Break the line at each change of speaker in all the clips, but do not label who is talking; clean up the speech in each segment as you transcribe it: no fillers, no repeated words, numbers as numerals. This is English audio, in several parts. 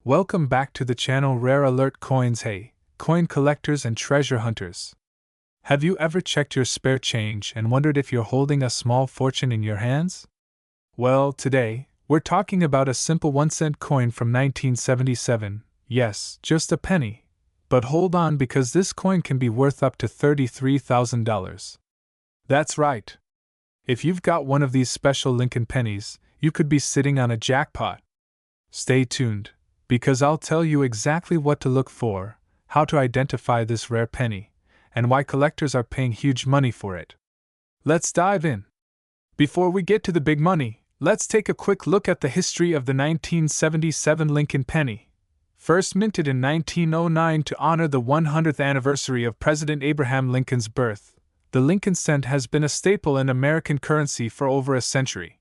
Welcome back to the channel Rare Alert Coins. Hey, coin collectors and treasure hunters. Have you ever checked your spare change and wondered if you're holding a small fortune in your hands? Well, today, we're talking about a simple 1-cent coin from 1977. Yes, just a penny. But hold on, because this coin can be worth up to $33,000. That's right. If you've got one of these special Lincoln pennies, you could be sitting on a jackpot. Stay tuned, because I'll tell you exactly what to look for, how to identify this rare penny, and why collectors are paying huge money for it. Let's dive in. Before we get to the big money, let's take a quick look at the history of the 1977 Lincoln penny. First minted in 1909 to honor the 100th anniversary of President Abraham Lincoln's birth, the Lincoln cent has been a staple in American currency for over a century.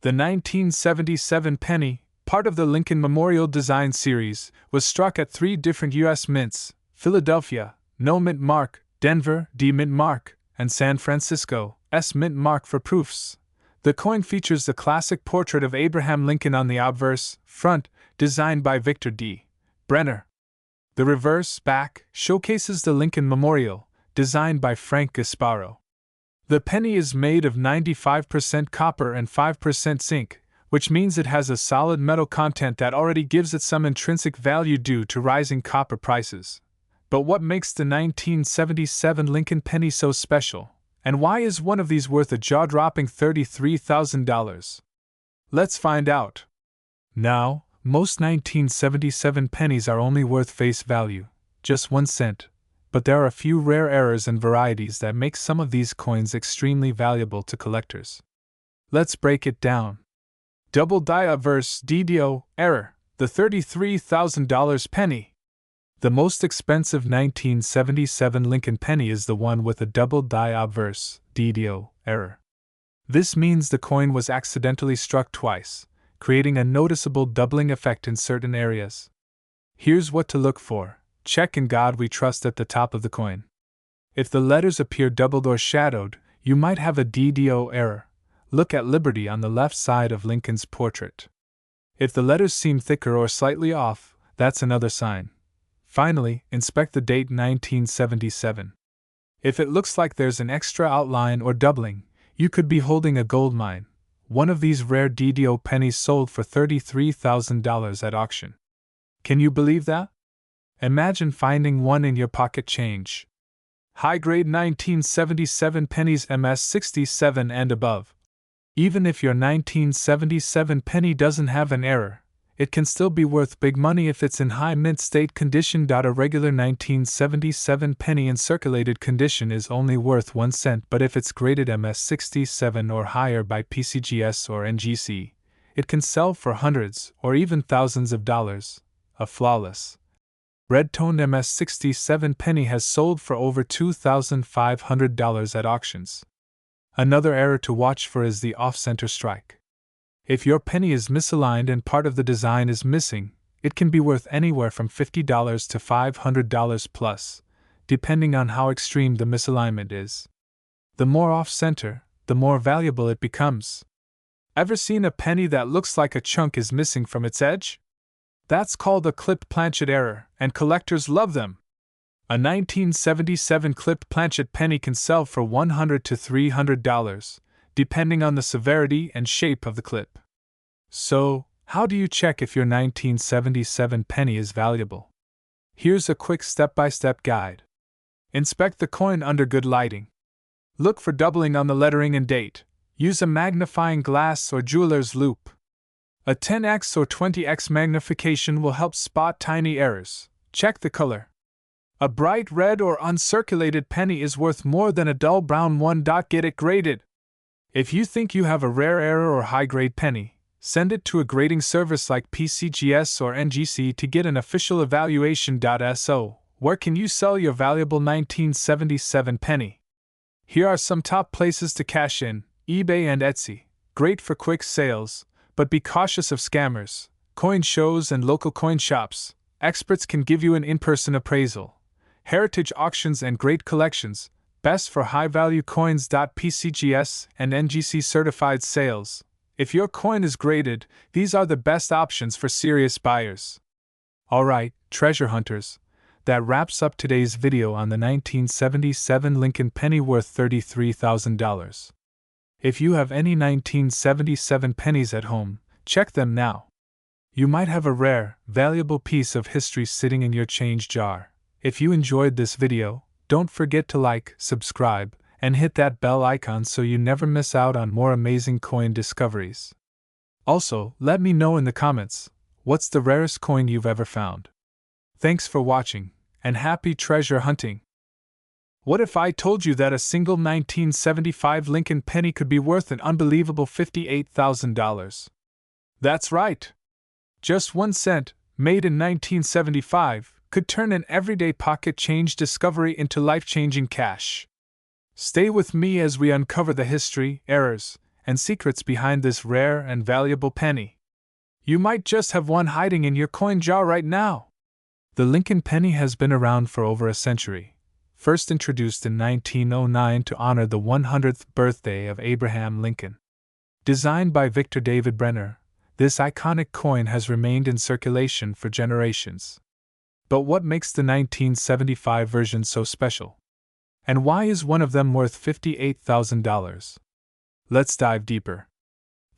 The 1977 penny, part of the Lincoln Memorial Design Series, was struck at 3 different U.S. mints: Philadelphia, No Mint Mark; Denver, D Mint Mark; and San Francisco, S Mint Mark for proofs. The coin features the classic portrait of Abraham Lincoln on the obverse, front, designed by Victor D. Brenner. The reverse, back, showcases the Lincoln Memorial, designed by Frank Gasparo. The penny is made of 95% copper and 5% zinc, which means it has a solid metal content that already gives it some intrinsic value due to rising copper prices. But what makes the 1977 Lincoln penny so special, and why is one of these worth a jaw-dropping $33,000? Let's find out. Now, most 1977 pennies are only worth face value, just 1 cent, but there are a few rare errors and varieties that make some of these coins extremely valuable to collectors. Let's break it down. Double die obverse DDO error, the $33,000 penny. The most expensive 1977 Lincoln penny is the one with a double die obverse DDO error. This means the coin was accidentally struck twice, creating a noticeable doubling effect in certain areas. Here's what to look for. Check "In God We Trust" at the top of the coin. If the letters appear doubled or shadowed, you might have a DDO error. Look at Liberty on the left side of Lincoln's portrait. If the letters seem thicker or slightly off, that's another sign. Finally, inspect the date 1977. If it looks like there's an extra outline or doubling, you could be holding a gold mine. One of these rare DDO pennies sold for $33,000 at auction. Can you believe that? Imagine finding one in your pocket change. High-grade 1977 pennies MS67 and above. Even if your 1977 penny doesn't have an error, it can still be worth big money if it's in high mint state condition. A regular 1977 penny in circulated condition is only worth 1 cent, but if it's graded MS67 or higher by PCGS or NGC, it can sell for hundreds or even thousands of dollars. A flawless red-toned MS67 penny has sold for over $2,500 at auctions. Another error to watch for is the off-center strike. If your penny is misaligned and part of the design is missing, it can be worth anywhere from $50 to $500 plus, depending on how extreme the misalignment is. The more off-center, the more valuable it becomes. Ever seen a penny that looks like a chunk is missing from its edge? That's called a clipped planchet error, and collectors love them. A 1977 clipped planchet penny can sell for $100 to $300, depending on the severity and shape of the clip. So, how do you check if your 1977 penny is valuable? Here's a quick step-by-step guide. Inspect the coin under good lighting. Look for doubling on the lettering and date. Use a magnifying glass or jeweler's loupe. A 10x or 20x magnification will help spot tiny errors. Check the color. A bright red or uncirculated penny is worth more than a dull brown one. Get it graded. If you think you have a rare error or high-grade penny, send it to a grading service like PCGS or NGC to get an official evaluation. So, where can you sell your valuable 1977 penny? Here are some top places to cash in: eBay and Etsy, great for quick sales, but be cautious of scammers. Coin shows and local coin shops, experts can give you an in-person appraisal. Heritage auctions and great collections, best for high-value coins. PCGS and NGC certified sales. If your coin is graded, these are the best options for serious buyers. Alright, treasure hunters, that wraps up today's video on the 1977 Lincoln penny worth $33,000. If you have any 1977 pennies at home, check them now. You might have a rare, valuable piece of history sitting in your change jar. If you enjoyed this video, don't forget to like, subscribe, and hit that bell icon so you never miss out on more amazing coin discoveries. Also, let me know in the comments, what's the rarest coin you've ever found? Thanks for watching, and happy treasure hunting! What if I told you that a single 1975 Lincoln penny could be worth an unbelievable $58,000? That's right! Just 1 cent, made in 1975, could turn an everyday pocket change discovery into life-changing cash. Stay with me as we uncover the history, errors, and secrets behind this rare and valuable penny. You might just have one hiding in your coin jar right now. The Lincoln penny has been around for over a century. First introduced in 1909 to honor the 100th birthday of Abraham Lincoln. Designed by Victor David Brenner, this iconic coin has remained in circulation for generations. But what makes the 1975 version so special? And why is one of them worth $58,000? Let's dive deeper.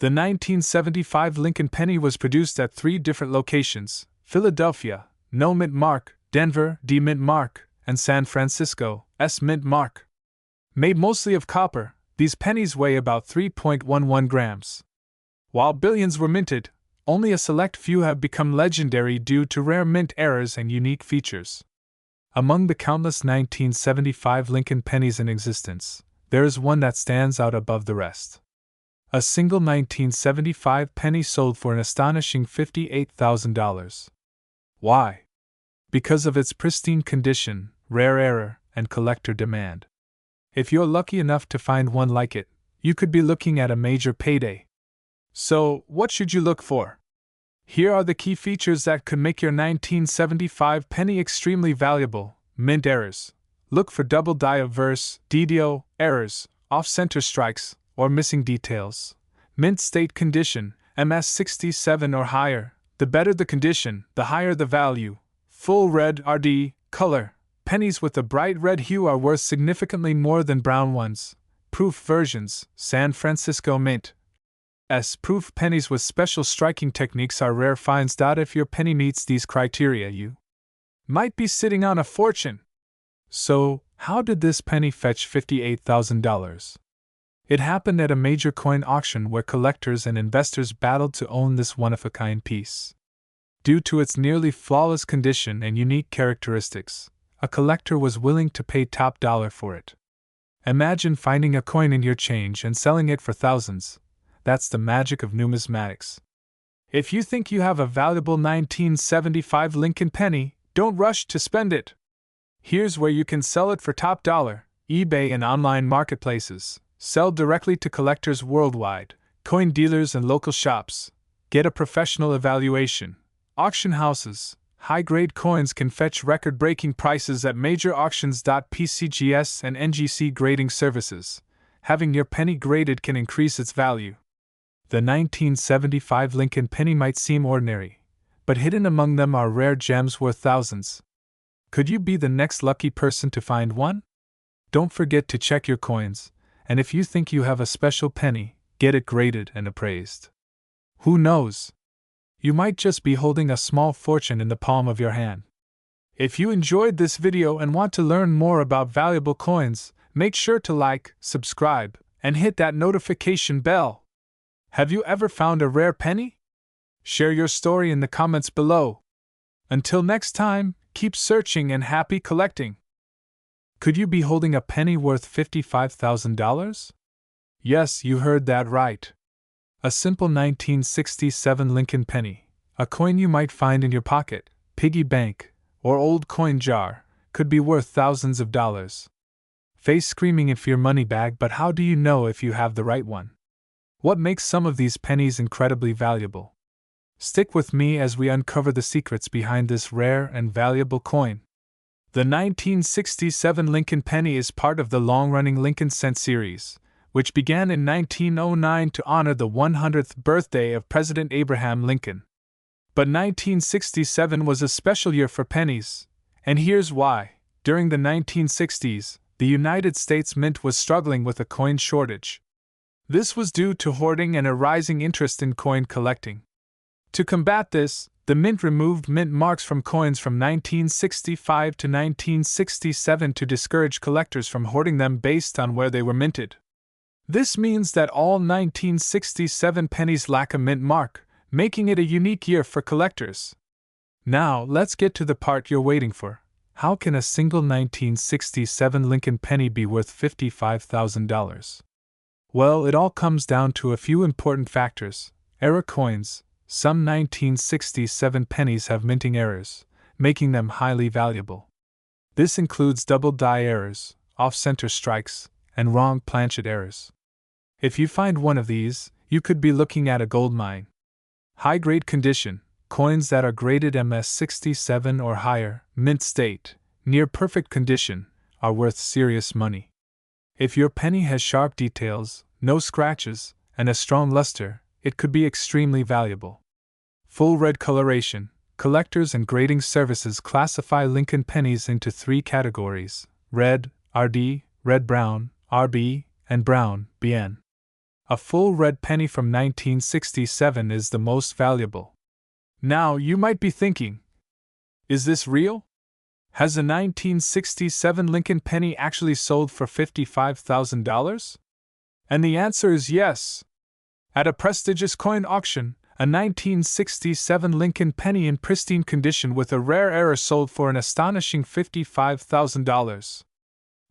The 1975 Lincoln penny was produced at 3 different locations: Philadelphia, No Mint Mark, Denver, D Mint Mark, and San Francisco, S Mint Mark. Made mostly of copper, these pennies weigh about 3.11 grams. While billions were minted, only a select few have become legendary due to rare mint errors and unique features. Among the countless 1975 Lincoln pennies in existence, there is one that stands out above the rest. A single 1975 penny sold for an astonishing $58,000. Why? Because of its pristine condition, rare error, and collector demand. If you're lucky enough to find one like it, you could be looking at a major payday. So, what should you look for? Here are the key features that could make your 1975 penny extremely valuable. Mint errors. Look for double die obverse, DDO, errors, off-center strikes, or missing details. Mint state condition, MS67 or higher. The better the condition, the higher the value. Full red RD, color. Pennies with a bright red hue are worth significantly more than brown ones. Proof versions, San Francisco Mint. Proof pennies with special striking techniques are rare finds. If your penny meets these criteria, you might be sitting on a fortune. So, how did this penny fetch $58,000? It happened at a major coin auction where collectors and investors battled to own this one-of-a-kind piece. Due to its nearly flawless condition and unique characteristics, a collector was willing to pay top dollar for it. Imagine finding a coin in your change and selling it for thousands. That's the magic of numismatics. If you think you have a valuable 1975 Lincoln penny, don't rush to spend it. Here's where you can sell it for top dollar: eBay and online marketplaces. Sell directly to collectors worldwide, coin dealers and local shops. Get a professional evaluation. Auction houses. High-grade coins can fetch record-breaking prices at major auctions. PCGS and NGC grading services. Having your penny graded can increase its value. The 1975 Lincoln penny might seem ordinary, but hidden among them are rare gems worth thousands. Could you be the next lucky person to find one? Don't forget to check your coins, and if you think you have a special penny, get it graded and appraised. Who knows? You might just be holding a small fortune in the palm of your hand. If you enjoyed this video and want to learn more about valuable coins, make sure to like, subscribe, and hit that notification bell. Have you ever found a rare penny? Share your story in the comments below. Until next time, keep searching and happy collecting. Could you be holding a penny worth $55,000? Yes, you heard that right. A simple 1967 Lincoln penny, a coin you might find in your pocket, piggy bank, or old coin jar, could be worth thousands of dollars. Face screaming if your money bag, but how do you know if you have the right one? What makes some of these pennies incredibly valuable? Stick with me as we uncover the secrets behind this rare and valuable coin. The 1967 Lincoln penny is part of the long-running Lincoln Cent series, which began in 1909 to honor the 100th birthday of President Abraham Lincoln. But 1967 was a special year for pennies, and here's why. During the 1960s, the United States Mint was struggling with a coin shortage. This was due to hoarding and a rising interest in coin collecting. To combat this, the Mint removed mint marks from coins from 1965 to 1967 to discourage collectors from hoarding them based on where they were minted. This means that all 1967 pennies lack a mint mark, making it a unique year for collectors. Now, let's get to the part you're waiting for. How can a single 1967 Lincoln penny be worth $55,000? Well, it all comes down to a few important factors. Error coins. Some 1967 pennies have minting errors, making them highly valuable. This includes double die errors, off-center strikes, and wrong planchet errors. If you find one of these, you could be looking at a gold mine. High-grade condition. Coins that are graded MS67 or higher, mint state, near perfect condition, are worth serious money. If your penny has sharp details, no scratches, and a strong luster, it could be extremely valuable. Full red coloration. Collectors and grading services classify Lincoln pennies into three categories: red, RD, red-brown, RB, and brown, BN. A full red penny from 1967 is the most valuable. Now, you might be thinking, is this real? Has a 1967 Lincoln penny actually sold for $55,000? And the answer is yes. At a prestigious coin auction, a 1967 Lincoln penny in pristine condition with a rare error sold for an astonishing $55,000.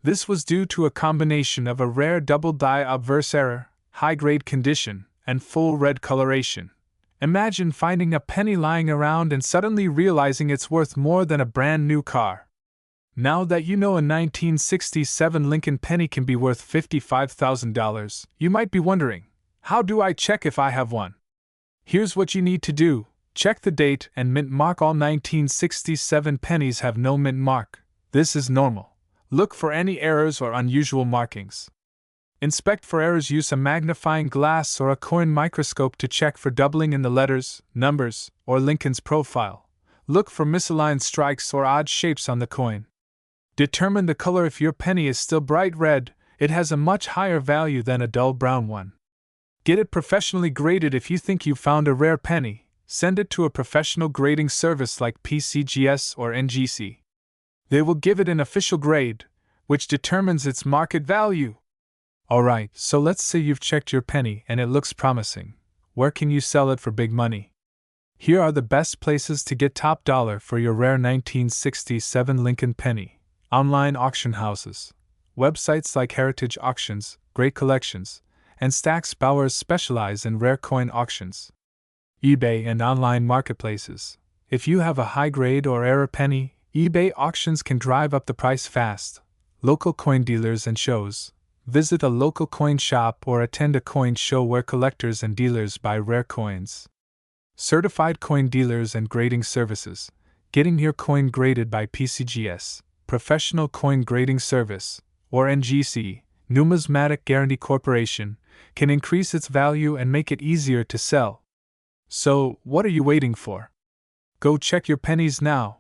This was due to a combination of a rare double die obverse error, high-grade condition, and full red coloration. Imagine finding a penny lying around and suddenly realizing it's worth more than a brand new car. Now that you know a 1967 Lincoln penny can be worth $55,000, you might be wondering, how do I check if I have one? Here's what you need to do. Check the date and mint mark. All 1967 pennies have no mint mark. This is normal. Look for any errors or unusual markings. Inspect for errors. Use a magnifying glass or a coin microscope to check for doubling in the letters, numbers, or Lincoln's profile. Look for misaligned strikes or odd shapes on the coin. Determine the color. If your penny is still bright red, it has a much higher value than a dull brown one. Get it professionally graded. If you think you found a rare penny, send it to a professional grading service like PCGS or NGC. They will give it an official grade, which determines its market value. Alright, so let's say you've checked your penny and it looks promising. Where can you sell it for big money? Here are the best places to get top dollar for your rare 1967 Lincoln penny. Online auction houses. Websites like Heritage Auctions, Great Collections, and Stack's Bowers specialize in rare coin auctions. eBay and online marketplaces. If you have a high-grade or error penny, eBay auctions can drive up the price fast. Local coin dealers and shows. Visit a local coin shop or attend a coin show where collectors and dealers buy rare coins. Certified coin dealers and grading services. Getting your coin graded by PCGS, Professional Coin Grading Service, or NGC, Numismatic Guarantee Corporation, can increase its value and make it easier to sell. So, what are you waiting for? Go check your pennies now.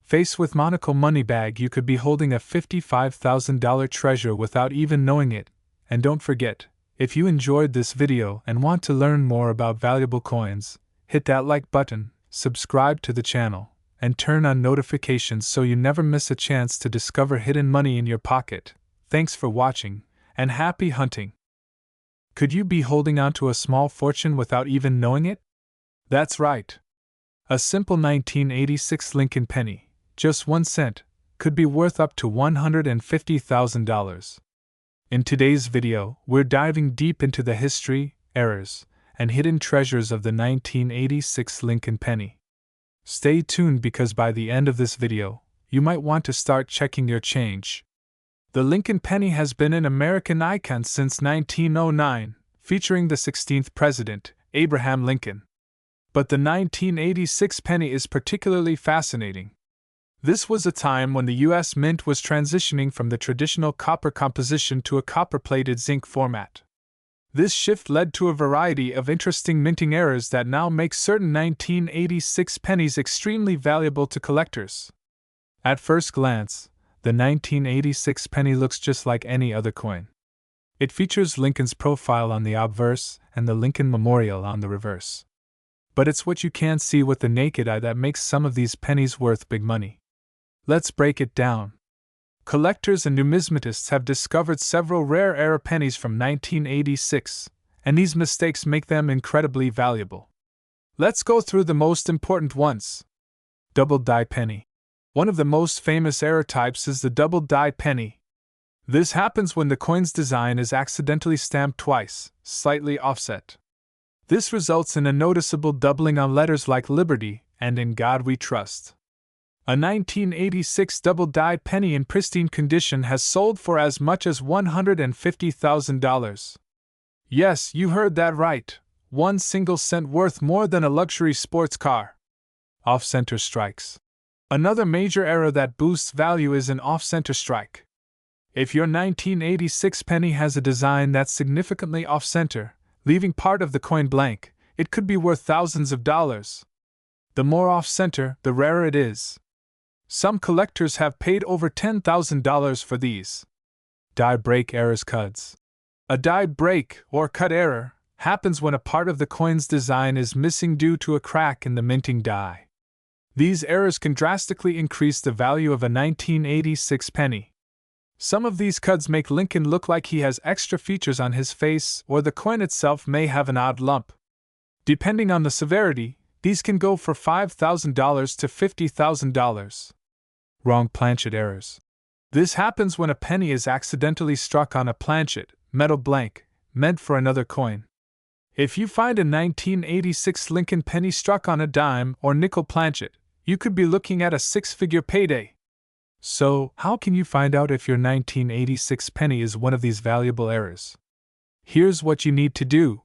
Faced with Monocle Moneybag, you could be holding a $55,000 treasure without even knowing it. And don't forget, if you enjoyed this video and want to learn more about valuable coins, hit that like button, subscribe to the channel, and turn on notifications so you never miss a chance to discover hidden money in your pocket. Thanks for watching, and happy hunting! Could you be holding on to a small fortune without even knowing it? That's right. A simple 1986 Lincoln penny, just 1 cent, could be worth up to $150,000. In today's video, we're diving deep into the history, errors, and hidden treasures of the 1986 Lincoln penny. Stay tuned because by the end of this video, you might want to start checking your change. The Lincoln penny has been an American icon since 1909, featuring the 16th President, Abraham Lincoln. But the 1986 penny is particularly fascinating. This was a time when the U.S. Mint was transitioning from the traditional copper composition to a copper-plated zinc format. This shift led to a variety of interesting minting errors that now make certain 1986 pennies extremely valuable to collectors. At first glance, the 1986 penny looks just like any other coin. It features Lincoln's profile on the obverse and the Lincoln Memorial on the reverse. But it's what you can't see with the naked eye that makes some of these pennies worth big money. Let's break it down. Collectors and numismatists have discovered several rare era pennies from 1986, and these mistakes make them incredibly valuable. Let's go through the most important ones. Double die penny. One of the most famous error types is the double die penny. This happens when the coin's design is accidentally stamped twice, slightly offset. This results in a noticeable doubling on letters like Liberty and In God We Trust. A 1986 double-die penny in pristine condition has sold for as much as $150,000. Yes, you heard that right. One single cent worth more than a luxury sports car. Off-center strikes. Another major error that boosts value is an off-center strike. If your 1986 penny has a design that's significantly off-center, leaving part of the coin blank, it could be worth thousands of dollars. The more off-center, the rarer it is. Some collectors have paid over $10,000 for these. Die break errors. Cuts. A die break or cut error happens when a part of the coin's design is missing due to a crack in the minting die. These errors can drastically increase the value of a 1986 penny. Some of these cuts make Lincoln look like he has extra features on his face, or the coin itself may have an odd lump. Depending on the severity, these can go for $5,000 to $50,000. Wrong planchet errors. This happens when a penny is accidentally struck on a planchet, metal blank, meant for another coin. If you find a 1986 Lincoln penny struck on a dime or nickel planchet, you could be looking at a six-figure payday. So, how can you find out if your 1986 penny is one of these valuable errors? Here's what you need to do.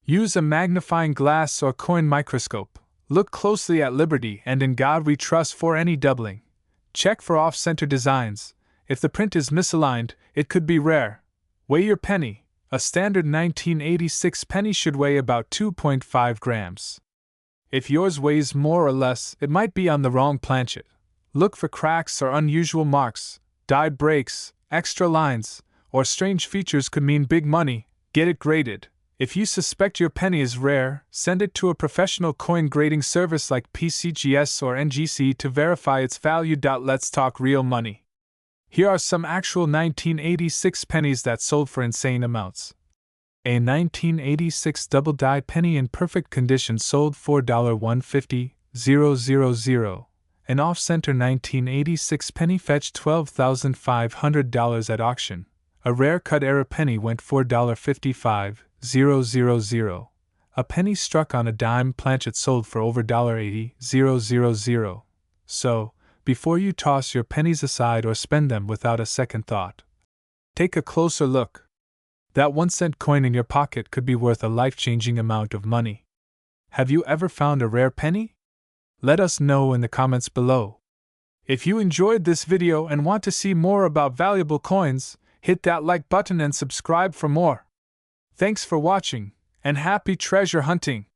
Use a magnifying glass or coin microscope. Look closely at Liberty and In God We Trust for any doubling. Check for off-center designs. If the print is misaligned, it could be rare. Weigh your penny. A standard 1986 penny should weigh about 2.5 grams. If yours weighs more or less, it might be on the wrong planchet. Look for cracks or unusual marks, die breaks, extra lines, or strange features could mean big money. Get it graded. If you suspect your penny is rare, send it to a professional coin grading service like PCGS or NGC to verify its value. Let's talk real money. Here are some actual 1986 pennies that sold for insane amounts. A 1986 double-die penny in perfect condition sold for $150,000. An off-center 1986 penny fetched $12,500 at auction. A rare cut error penny went for $55,000. A penny struck on a dime planchet sold for over $80,000. So, before you toss your pennies aside or spend them without a second thought, take a closer look. That 1-cent coin in your pocket could be worth a life-changing amount of money. Have you ever found a rare penny? Let us know in the comments below. If you enjoyed this video and want to see more about valuable coins, hit that like button and subscribe for more. Thanks for watching, and happy treasure hunting!